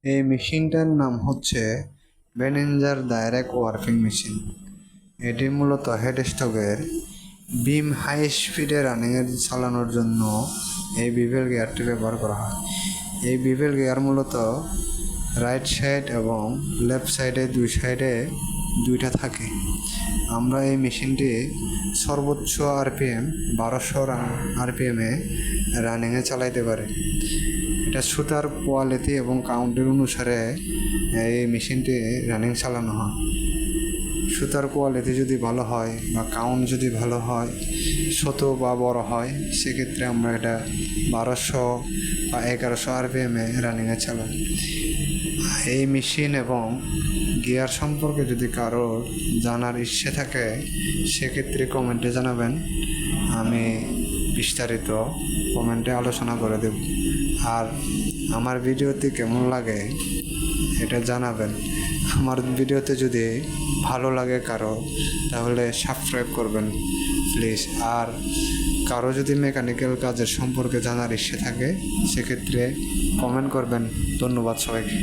এই মেশিনটার নাম হচ্ছে বেনেঞ্জার ডাইরেক্ট ওয়ার্কিং মেশিন। এটি মূলত হেড স্টকের বিম হাই স্পিডে রানিংয়ের চালানোর জন্য এই বিভেল গিয়ারটি ব্যবহার করা হয়। এই বিভেল গিয়ার মূলত রাইট সাইড এবং লেফট সাইডে দুই সাইডে দুইটা থাকে। আমরা এই মেশিনটি সর্বোচ্চ আরপিএম 1200 আরপিএমে রানিংয়ে চালাইতে পারি। এটা সুতার কোয়ালিটি এবং কাউন্টের অনুসারে এই মেশিনটি রানিং চালানো হয়। সুতার কোয়ালিটি যদি ভালো হয় বা কাউন্ট যদি ভালো হয়, ছোট বা বড় হয়, সেক্ষেত্রে আমরা এটা 1200 বা 1100 আরপিএমে রানিংয়ে চালাই। এই মেশিন এবং গিয়ার সম্পর্কে যদি কারো জানার ইচ্ছে থাকে সেক্ষেত্রে কমেন্টে জানাবেন, আমি বিস্তারিত কমেন্টে আলোচনা করে দেব। আর আমার ভিডিওতে কেমন লাগে এটা জানাবেন। আমার ভিডিওতে যদি ভালো লাগে কারো তাহলে সাবস্ক্রাইব করবেন প্লিজ। আর কারো যদি মেকানিক্যাল কাজের সম্পর্কে জানার ইচ্ছে থাকে সেক্ষেত্রে কমেন্ট করবেন। ধন্যবাদ সবাইকে।